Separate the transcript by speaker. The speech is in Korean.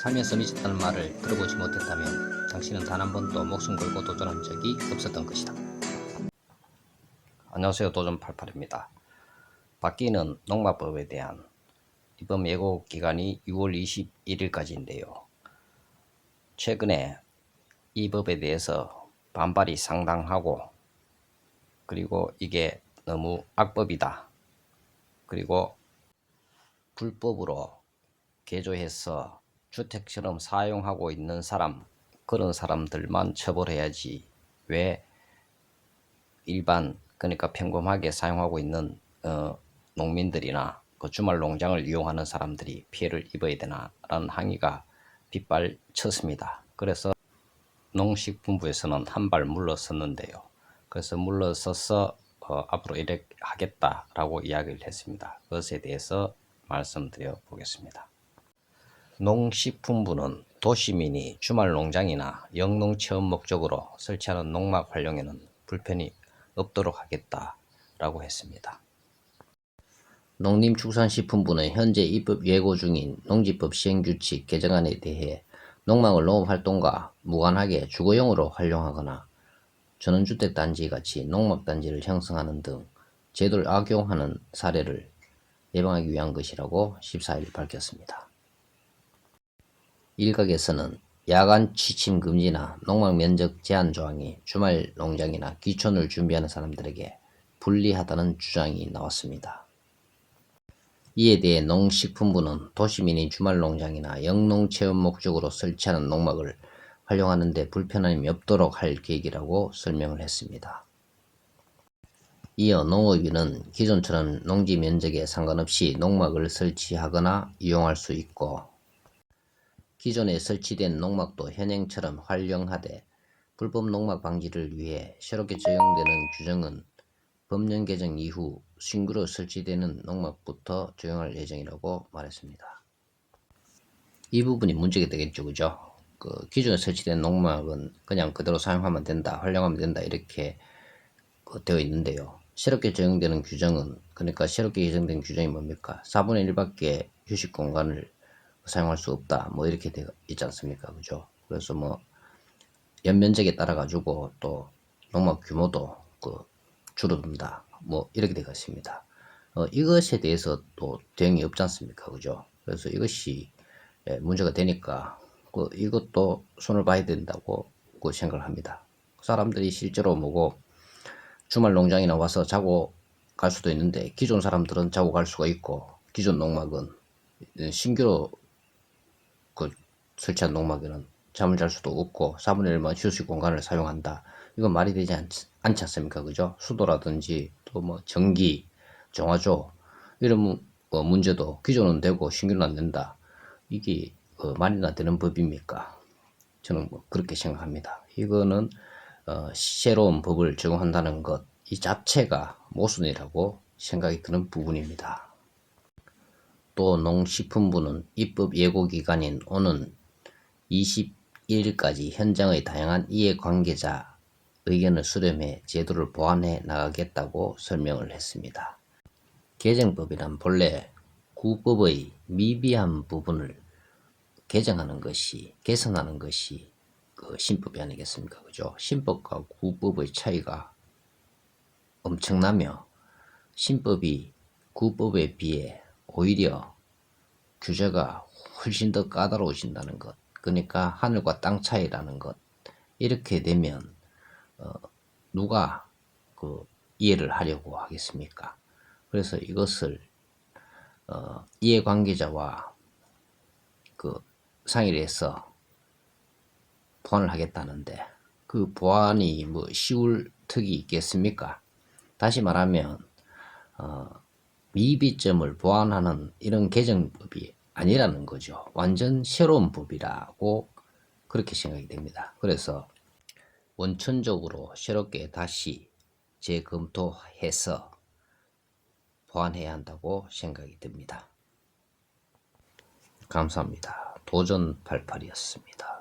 Speaker 1: 살면서 미쳤다는 말을 들어보지 못했다면 당신은 단 한 번도 목숨 걸고 도전한 적이 없었던 것이다. 안녕하세요. 도전88입니다. 바뀌는 농마법에 대한 이번 예고 기간이 6월 21일까지인데요. 최근에 이 법에 대해서 반발이 상당하고, 그리고 이게 너무 악법이다, 그리고 불법으로 개조해서 주택처럼 사용하고 있는 사람, 그런 사람들만 처벌해야지 왜 일반, 그러니까 평범하게 사용하고 있는 농민들이나 그 주말 농장을 이용하는 사람들이 피해를 입어야 되나라는 항의가 빗발쳤습니다. 그래서 농식품부에서는 한 발 물러섰는데요. 그래서 물러서서 앞으로 이렇게 하겠다라고 이야기를 했습니다. 그것에 대해서 말씀드려 보겠습니다. 농식품부는 도시민이 주말 농장이나 영농 체험 목적으로 설치하는 농막 활용에는 불편이 없도록 하겠다라고 했습니다. 농림축산식품부는 현재 입법 예고 중인 농지법 시행규칙 개정안에 대해 농막을 농업활동과 무관하게 주거용으로 활용하거나 전원주택단지 같이 농막단지를 형성하는 등 제도를 악용하는 사례를 예방하기 위한 것이라고 14일 밝혔습니다. 일각에서는 야간 취침 금지나 농막 면적 제한 조항이 주말 농장이나 귀촌을 준비하는 사람들에게 불리하다는 주장이 나왔습니다. 이에 대해 농식품부는 도시민이 주말 농장이나 영농 체험 목적으로 설치하는 농막을 활용하는 데 불편함이 없도록 할 계획이라고 설명을 했습니다. 이어 농업인은 기존처럼 농지 면적에 상관없이 농막을 설치하거나 이용할 수 있고, 기존에 설치된 농막도 현행처럼 활용하되 불법 농막 방지를 위해 새롭게 적용되는 규정은 법령 개정 이후 신규로 설치되는 농막부터 적용할 예정이라고 말했습니다. 이 부분이 문제가 되겠죠, 그죠? 기존에 설치된 농막은 그냥 그대로 사용하면 된다, 활용하면 된다, 이렇게 되어 있는데요. 새롭게 적용되는 규정은, 그러니까 새롭게 개정된 규정이 뭡니까? 4분의 1밖에 휴식 공간을 사용할 수 없다, 뭐 이렇게 되어 있지 않습니까, 그죠? 그래서 뭐 연면적에 따라 가지고 또 농막 규모도 줄어든다, 뭐 이렇게 되어 있습니다. 이것에 대해서 또 대응이 없지 않습니까, 그죠? 그래서 이것이 문제가 되니까 이것도 손을 봐야 된다고 생각을 합니다. 사람들이 실제로 뭐고 주말 농장이나 와서 자고 갈 수도 있는데, 기존 사람들은 자고 갈 수가 있고, 기존 농막은 신규로 설치한 농막에는 잠을 잘 수도 없고 4분의 1만 휴식 공간을 사용한다. 이건 말이 되지 않지 않습니까, 그죠? 수도라든지 또 뭐 전기, 정화조 이런 문제도 기존은 되고 신규는 안 된다. 이게 말이나 되는 법입니까? 저는 뭐 그렇게 생각합니다. 이거는 새로운 법을 적용한다는 것, 이 자체가 모순이라고 생각이 드는 부분입니다. 또 농식품부는 입법 예고 기간인 오는 21일까지 현장의 다양한 이해관계자 의견을 수렴해 제도를 보완해 나가겠다고 설명을 했습니다. 개정법이란 본래 구법의 미비한 부분을 개정하는 것이, 개선하는 것이 신법이 아니겠습니까, 그죠? 신법과 구법의 차이가 엄청나며 신법이 구법에 비해 오히려 규제가 훨씬 더 까다로워진다는 것, 그러니까 하늘과 땅 차이라는 것, 이렇게 되면 누가 이해를 하려고 하겠습니까? 그래서 이것을 이해관계자와 상의를 해서 보완을 하겠다는데, 그 보완이 뭐 쉬울 턱이 있겠습니까? 다시 말하면 미비점을 보완하는 이런 개정법이 아니라는 거죠. 완전 새로운 법이라고 그렇게 생각이 됩니다. 그래서 원천적으로 새롭게 다시 재검토해서 보완해야 한다고 생각이 듭니다. 감사합니다. 도전88이었습니다.